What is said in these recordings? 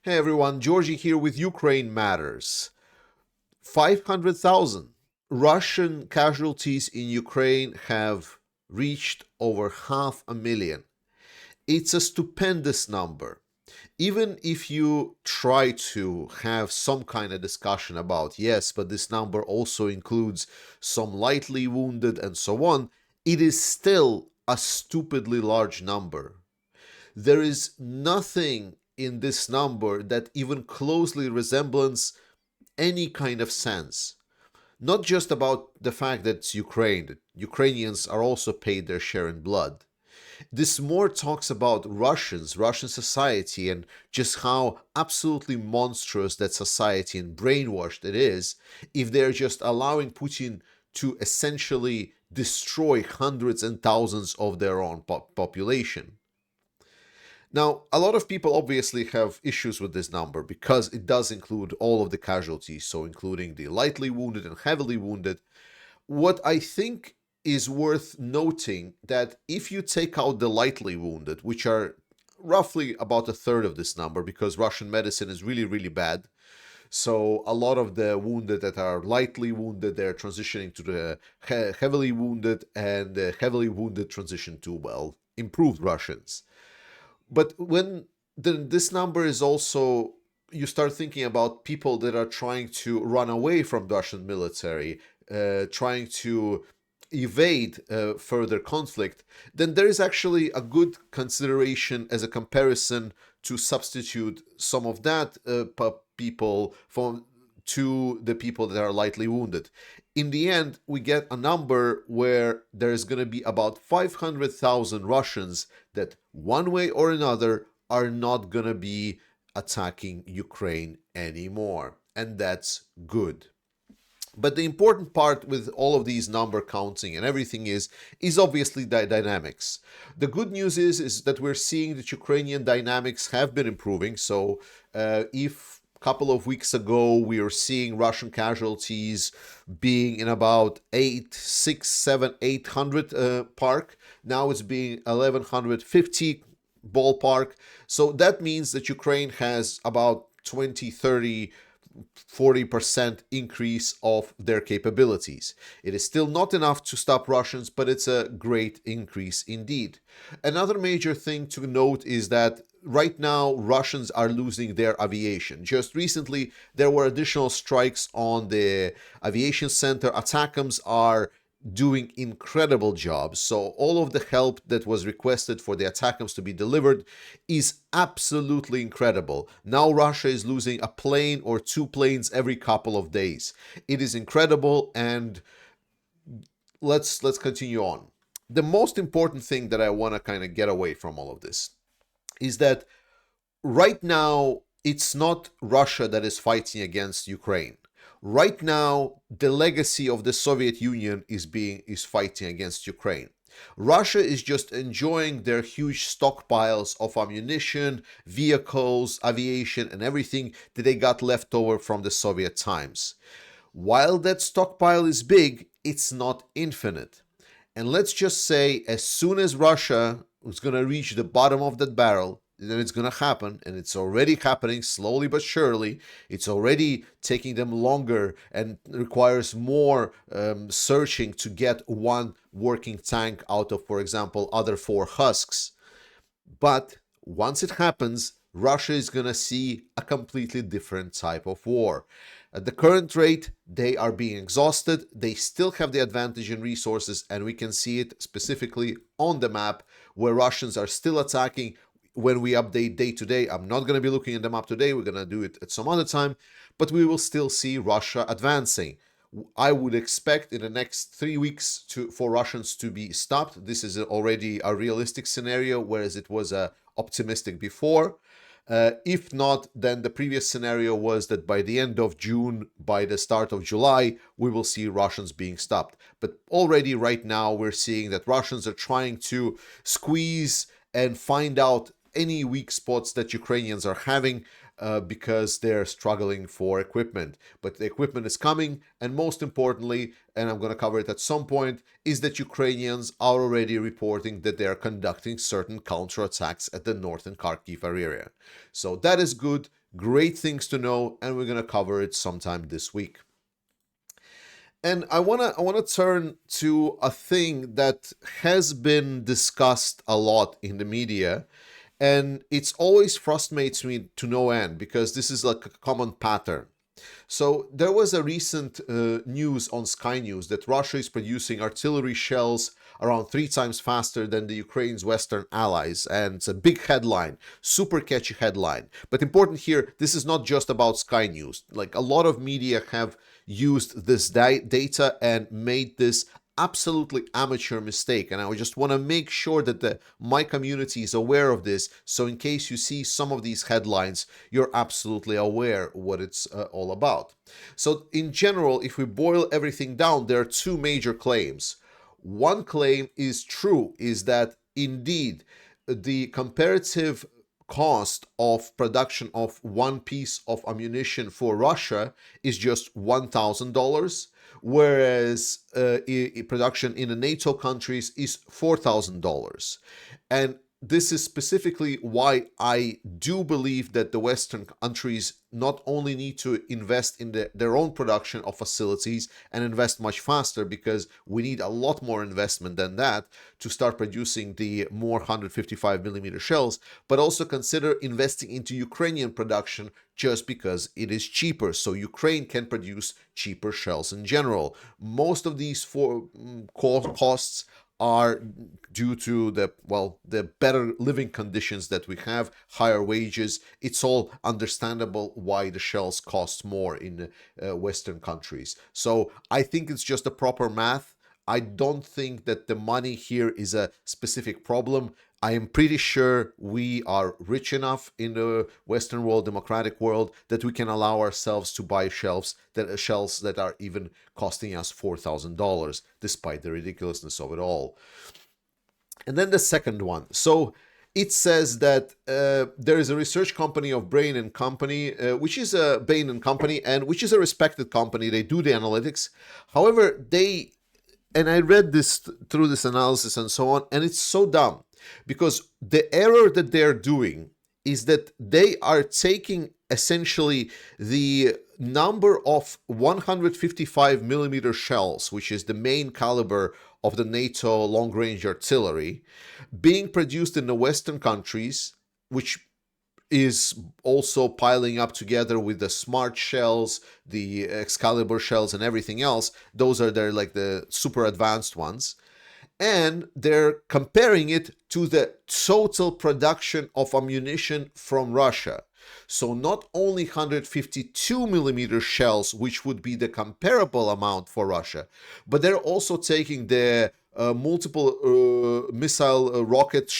Hey everyone, Georgie here with Ukraine Matters. 500,000 Russian casualties in Ukraine have reached over 500,000. It's a stupendous number. Even if you try to have some kind of discussion about, yes, but this number also includes some lightly wounded and so on, it is still a stupidly large number. There is nothing in this number that even closely resembles any kind of sense. Not just about the fact that it's Ukraine, that Ukrainians are also paid their share in blood. This more talks about Russian society, and just how absolutely monstrous that society and brainwashed it is if they're just allowing Putin to essentially destroy hundreds and thousands of their own population. Now, a lot of people obviously have issues with this number because it does include all of the casualties, so including the lightly wounded and heavily wounded. What I think is worth noting that if you take out the lightly wounded, which are roughly about a third of this number because Russian medicine is really, really bad. So a lot of the wounded that are lightly wounded, they're transitioning to the heavily wounded, and the heavily wounded transition to, well, improved Russians. But when this number is also, you start thinking about people that are trying to run away from the Russian military, trying to evade further conflict, then there is actually a good consideration as a comparison to substitute some of that people to the people that are lightly wounded. In the end, we get a number where there's going to be about 500,000 Russians that, one way or another, are not going to be attacking Ukraine anymore. And that's good. But the important part with all of these number counting and everything is obviously the dynamics. The good news is that we're seeing that Ukrainian dynamics have been improving. So if couple of weeks ago we were seeing Russian casualties being in about 800 park. Now it's being 1150 ballpark. So that means that Ukraine has about 20, 30, 40% increase of their capabilities. It is still not enough to stop Russians, but it's a great increase indeed. Another major thing to note is that right now Russians are losing their aviation. Just recently there were additional strikes on the aviation center. Attackams are doing incredible jobs. So all of the help that was requested for the attackams to be delivered is absolutely incredible. Now Russia is losing a plane or two planes every couple of days. It is incredible, and let's continue on. The most important thing that I want to kind of get away from all of this is that right now it's not Russia that is fighting against Ukraine. Right now, the legacy of the Soviet Union is fighting against Ukraine. Russia is just enjoying their huge stockpiles of ammunition, vehicles, aviation, and everything that they got left over from the Soviet times. While that stockpile is big, it's not infinite. And let's just say, as soon as Russia is going to reach the bottom of that barrel, then it's going to happen, and it's already happening slowly but surely. It's already taking them longer and requires more searching to get one working tank out of, for example, other four husks. But once it happens, Russia is going to see a completely different type of war. At the current rate, they are being exhausted. They still have the advantage in resources, and we can see it specifically on the map where Russians are still attacking. When we update day to day, I'm not going to be looking at the map today. We're going to do it at some other time, but we will still see Russia advancing. I would expect in the next 3 weeks for Russians to be stopped. This is already a realistic scenario, whereas it was optimistic before. If not, then the previous scenario was that by the end of June, by the start of July, we will see Russians being stopped. But already right now, we're seeing that Russians are trying to squeeze and find out any weak spots that Ukrainians are having because they're struggling for equipment. But the equipment is coming, and most importantly, and I'm going to cover it at some point, is that Ukrainians are already reporting that they are conducting certain counterattacks at the northern Kharkiv area. So that is good. Great things to know, and we're going to cover it sometime this week. And I wanna turn to a thing that has been discussed a lot in the media, and it's always frustrates me to no end because this is like a common pattern. So there was a recent news on Sky News that Russia is producing artillery shells around 3 times faster than the Ukraine's Western allies, and it's a big headline, super catchy headline. But important here, this is not just about Sky News. Like a lot of media have used this data and made this absolutely amateur mistake, and I just want to make sure that my community is aware of this, so in case you see some of these headlines, you're absolutely aware what it's all about. So in general, if we boil everything down, there are two major claims. One claim is true, is that indeed the comparative cost of production of one piece of ammunition for Russia is just $1,000, whereas production in the NATO countries is $4,000. And this is specifically why I do believe that the Western countries not only need to invest in their own production of facilities and invest much faster, because we need a lot more investment than that to start producing the more 155 millimeter shells, but also consider investing into Ukrainian production just because it is cheaper. So Ukraine can produce cheaper shells in general. Most of these costs are due to the better living conditions that we have, higher wages. It's all understandable why the shells cost more in Western countries. So I think it's just a proper math. I don't think that the money here is a specific problem. I am pretty sure we are rich enough in the Western world, democratic world, that we can allow ourselves to buy shells that are even costing us $4,000, despite the ridiculousness of it all. And then the second one. So it says that there is a research company of Bain and Company, which is a Bain and Company, and which is a respected company. They do the analytics. However, and I read this through this analysis and so on, and it's so dumb because the error that they're doing is that they are taking essentially the number of 155 millimeter shells, which is the main caliber of the NATO long-range artillery, being produced in the Western countries, which is also piling up together with the smart shells, the Excalibur shells, and everything else. Those are like the super advanced ones. And they're comparing it to the total production of ammunition from Russia. So not only 152 millimeter shells, which would be the comparable amount for Russia, but they're also taking the multiple missile rocket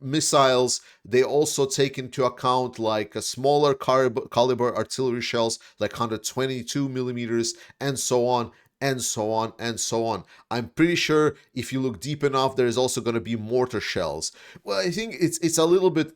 missiles. They also take into account like a smaller caliber artillery shells, like 122 millimeters, and so on and so on and so on. I'm pretty sure if you look deep enough, there's also going to be mortar shells. Well, I think it's a little bit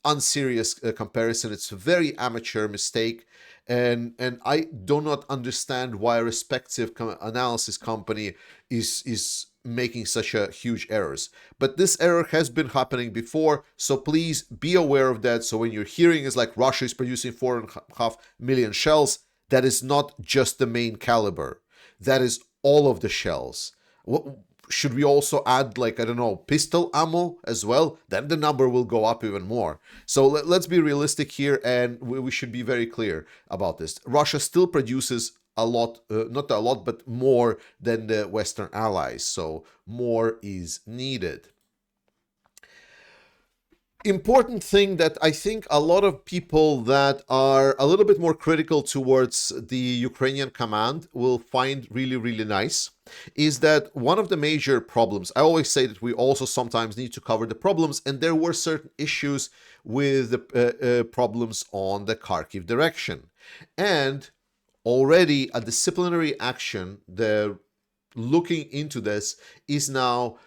unserious comparison. It's a very amateur mistake, and I do not understand why a respective analysis company is making such a huge errors. But this error has been happening before, so please be aware of that. So when you're hearing is like Russia is producing 4.5 million shells, that is not just the main caliber. That is all of the shells. Should we also add, like, I don't know, pistol ammo as well? Then the number will go up even more. So let's be realistic here, and we should be very clear about this. Russia still produces a lot, not a lot, but more than the Western allies. So more is needed. Important thing that I think a lot of people that are a little bit more critical towards the Ukrainian command will find really, really nice is that one of the major problems, I always say that we also sometimes need to cover the problems, and there were certain issues with the problems on the Kharkiv direction. And already a disciplinary action, the looking into this, is now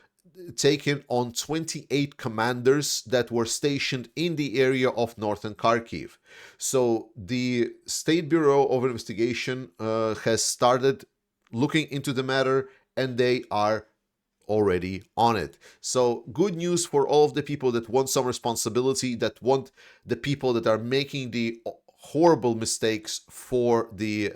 taken on 28 commanders that were stationed in the area of northern Kharkiv. So the State Bureau of Investigation has started looking into the matter, and they are already on it. So good news for all of the people that want some responsibility, that want the people that are making the horrible mistakes for the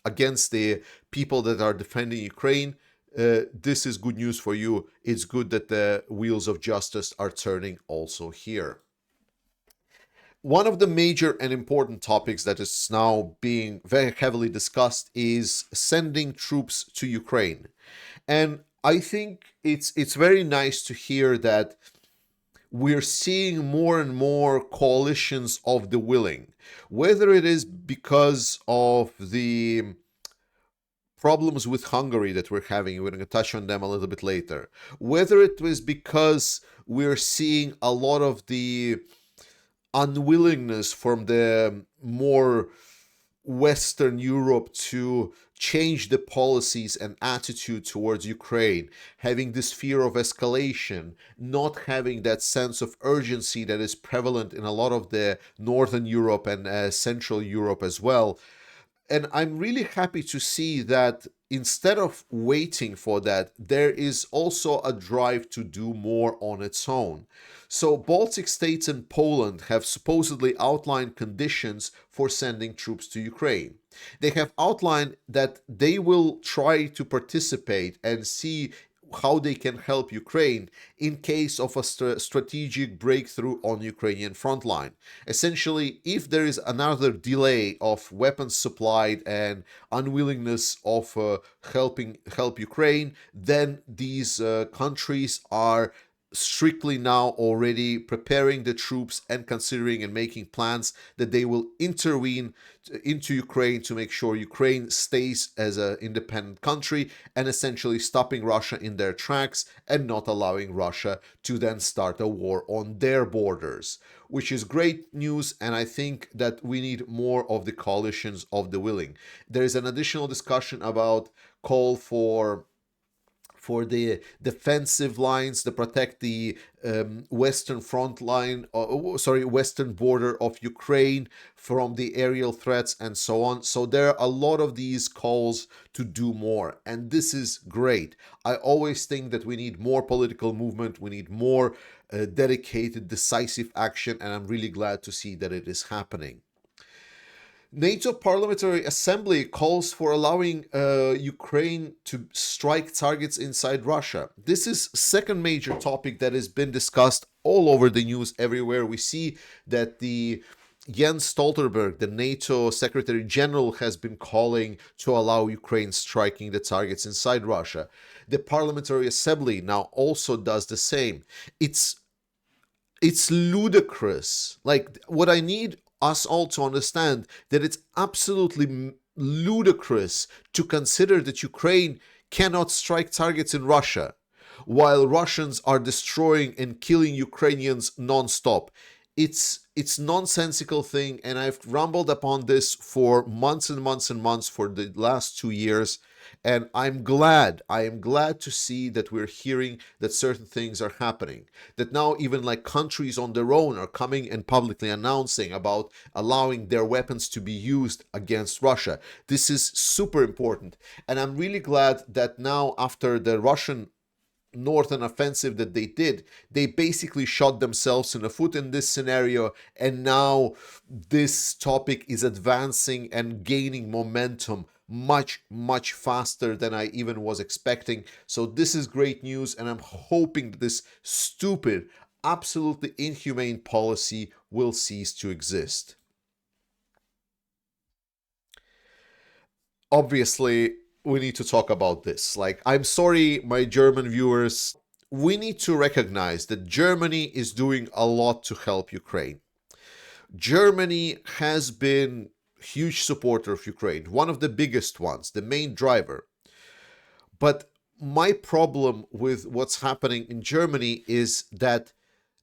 against the people that are defending Ukraine. This is good news for you. It's good that the wheels of justice are turning also here. One of the major and important topics that is now being very heavily discussed is sending troops to Ukraine. And I think it's very nice to hear that we're seeing more and more coalitions of the willing, whether it is because of the problems with Hungary that we're having, we're going to touch on them a little bit later, whether it was because we're seeing a lot of the unwillingness from the more Western Europe to change the policies and attitude towards Ukraine, having this fear of escalation, not having that sense of urgency that is prevalent in a lot of the Northern Europe and Central Europe as well. And I'm really happy to see that instead of waiting for that, there is also a drive to do more on its own. So, Baltic states and Poland have supposedly outlined conditions for sending troops to Ukraine. They have outlined that they will try to participate and see how they can help Ukraine in case of a strategic breakthrough on Ukrainian front line. Essentially, if there is another delay of weapons supplied and unwillingness of help Ukraine, then these countries are strictly now already preparing the troops and considering and making plans that they will intervene into Ukraine to make sure Ukraine stays as an independent country and essentially stopping Russia in their tracks and not allowing Russia to then start a war on their borders, which is great news. And I think that we need more of the coalitions of the willing. There is an additional discussion about call for the defensive lines to protect the western front line, western border of Ukraine from the aerial threats and so on. So there are a lot of these calls to do more, and this is great. I always think that we need more political movement, we need more dedicated, decisive action, and I'm really glad to see that it is happening. NATO Parliamentary Assembly calls for allowing Ukraine to strike targets inside Russia. This is second major topic that has been discussed all over the news everywhere. We see that the Jens Stoltenberg, the NATO Secretary General, has been calling to allow Ukraine striking the targets inside Russia. The Parliamentary Assembly now also does the same. It's ludicrous. Like, what I need us all to understand that it's absolutely ludicrous to consider that Ukraine cannot strike targets in Russia while Russians are destroying and killing Ukrainians non-stop. It's nonsensical thing, and I've rumbled upon this for months and months and months for the last 2 years. And I am glad to see that we're hearing that certain things are happening. That now even like countries on their own are coming and publicly announcing about allowing their weapons to be used against Russia. This is super important. And I'm really glad that now, after the Russian northern offensive that they did, they basically shot themselves in the foot in this scenario, and now this topic is advancing and gaining momentum much faster than I even was expecting. So this is great news, and I'm hoping that this stupid, absolutely inhumane policy will cease to exist. Obviously, we need to talk about this. Like, I'm sorry, my German viewers. We need to recognize that Germany is doing a lot to help Ukraine. Germany has been a huge supporter of Ukraine, one of the biggest ones, the main driver. But my problem with what's happening in Germany is that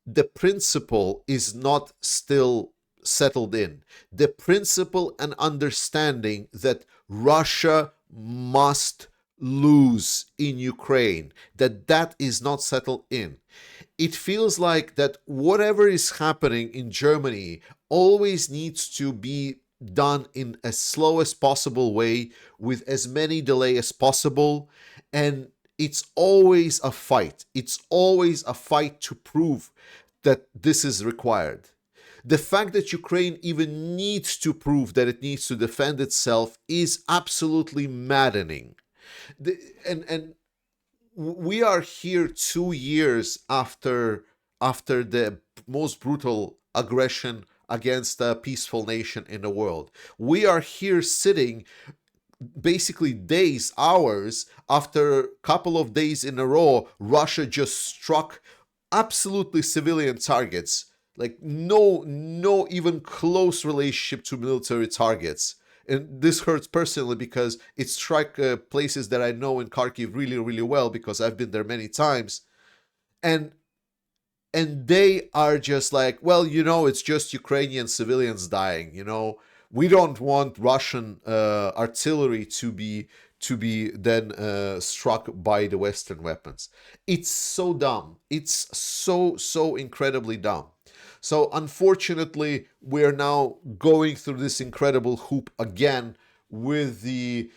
the principle is not still settled in. The principle and understanding that Russia must lose in Ukraine, that is not settled in. It feels like that whatever is happening in Germany always needs to be done in as slow as possible way, with as many delay as possible, and It's always a fight. It's always a fight to prove that this is required. The fact that Ukraine even needs to prove that it needs to defend itself is absolutely maddening. The, and we are here 2 years after the most brutal aggression against a peaceful nation in the world. We are here sitting basically days, hours after a couple of days in a row, Russia just struck absolutely civilian targets, like no even close relationship to military targets. And this hurts personally because it struck places that I know in Kharkiv really well because I've been there many times. And they are just like, well, it's just Ukrainian civilians dying. We don't want Russian artillery to be then struck by the Western weapons. It's so dumb. It's so incredibly dumb. So unfortunately, we're now going through this incredible hoop again with the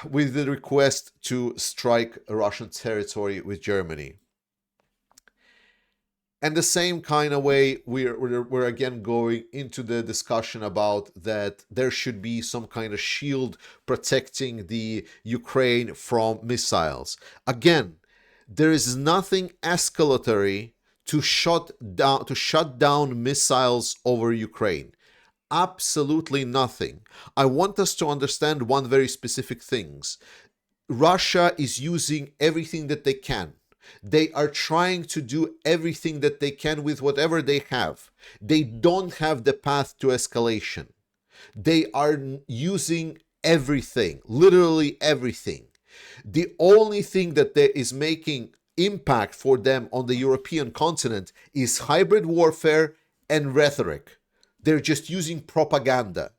request to strike Russian territory with Germany. And the same kind of way, we're again going into the discussion about that there should be some kind of shield protecting the Ukraine from missiles. Again, there is nothing escalatory to shut down missiles over Ukraine. Absolutely nothing. I want us to understand one very specific things. Russia is using everything that they can. They are trying to do everything that they can with whatever they have. They don't have the path to escalation. They are using everything, literally everything. The only thing that there is making impact for them on the European continent is hybrid warfare and rhetoric. They're just using propaganda.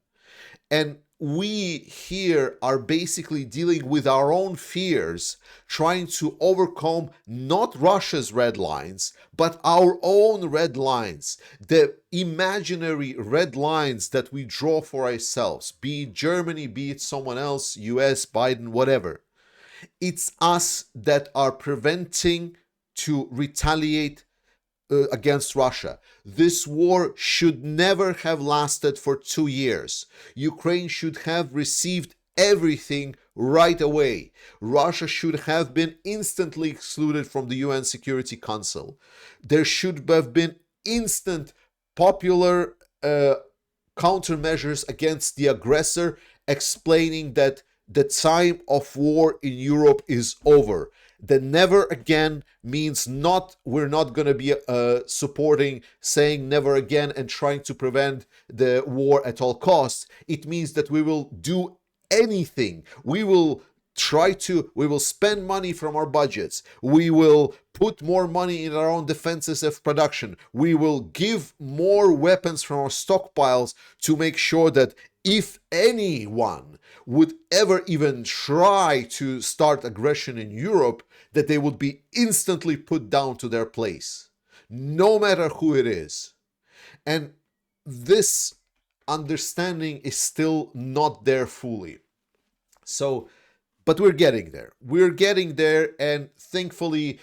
And we here are basically dealing with our own fears, trying to overcome not Russia's red lines, but our own red lines, the imaginary red lines that we draw for ourselves, be it Germany, be it someone else, US, Biden, whatever. It's us that are preventing to retaliate against Russia. This war should never have lasted for 2 years. Ukraine should have received everything right away. Russia should have been instantly excluded from the UN Security Council. There should have been instant popular countermeasures against the aggressor, explaining that the time of war in Europe is over. The never again means not we're not going to be supporting saying never again and trying to prevent the war at all costs. It means that we will do anything. We will spend money from our budgets. We will put more money in our own defenses of production. We will give more weapons from our stockpiles to make sure that if anyone would ever even try to start aggression in Europe, that they would be instantly put down to their place, no matter who it is. And this understanding is still not there fully. So, but we're getting there. We're getting there, and thankfully,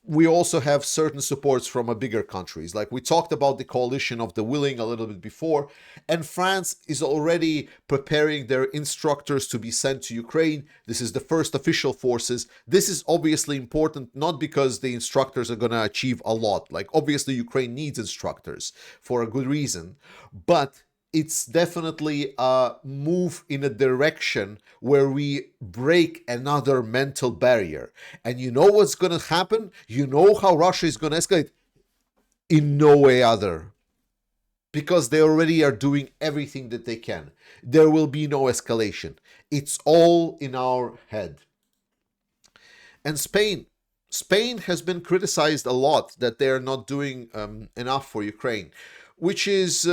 we also have certain supports from a bigger countries. Like we talked about the coalition of the willing a little bit before, and France is already preparing their instructors to be sent to Ukraine. This is the first official forces. This is obviously important, not because the instructors are going to achieve a lot. Like obviously Ukraine needs instructors for a good reason, but it's definitely a move in a direction where we break another mental barrier. And you know what's going to happen? You know how Russia is going to escalate? In no way other. Because they already are doing everything that they can. There will be no escalation. It's all in our head. And Spain has been criticized a lot that they are not doing enough for Ukraine, which is,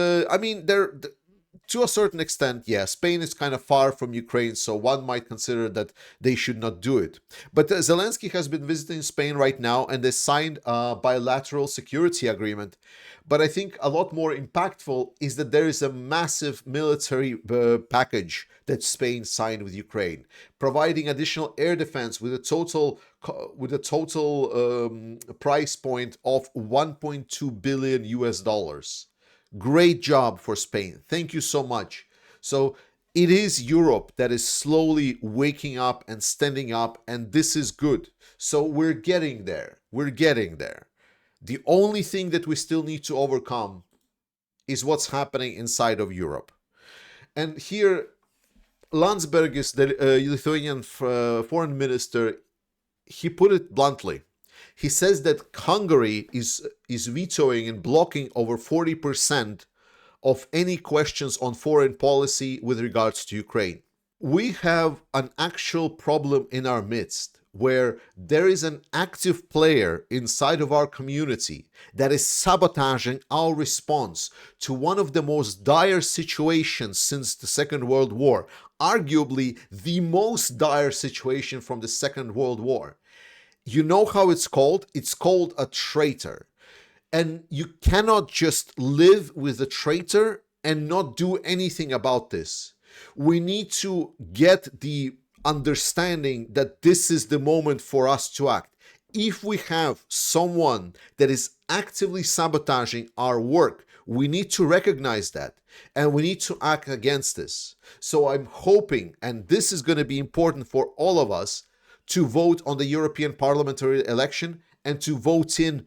To a certain extent, yeah, Spain is kind of far from Ukraine, so one might consider that they should not do it. But Zelensky has been visiting Spain right now, and they signed a bilateral security agreement. But I think a lot more impactful is that there is a massive military package that Spain signed with Ukraine, providing additional air defense with a total price point of 1.2 billion US dollars. Great job for Spain. Thank you so much. So it is Europe that is slowly waking up and standing up, and this is good. So we're getting there. We're getting there. The only thing that we still need to overcome is what's happening inside of Europe. And here, Landsbergis, the Lithuanian foreign minister, he put it bluntly. He says that Hungary is vetoing and blocking over 40% of any questions on foreign policy with regards to Ukraine. We have an actual problem in our midst where there is an active player inside of our community that is sabotaging our response to one of the most dire situations since the Second World War, arguably the most dire situation from the Second World War. You know how it's called? It's called a traitor. And you cannot just live with a traitor and not do anything about this. We need to get the understanding that this is the moment for us to act. If we have someone that is actively sabotaging our work, we need to recognize that and we need to act against this. So I'm hoping, and this is going to be important for all of us, to vote on the European parliamentary election and to vote in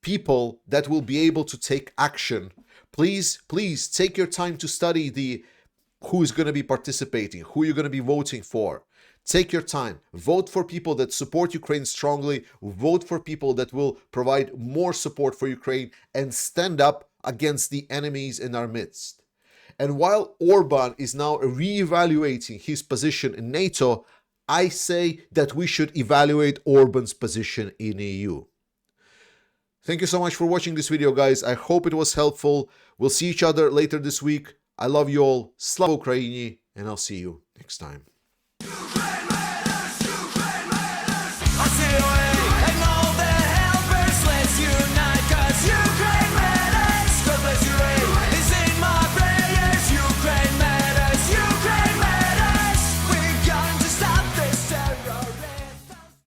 people that will be able to take action. Please take your time to study who is going to be participating, who you're going to be voting for. Take your time. Vote for people that support Ukraine strongly. Vote for people that will provide more support for Ukraine and stand up against the enemies in our midst. And while Orban is now reevaluating his position in NATO, I say that we should evaluate Orban's position in EU. Thank you so much for watching this video, guys. I hope it was helpful. We'll see each other later this week. I love you all. Slava Ukraini, and I'll see you next time.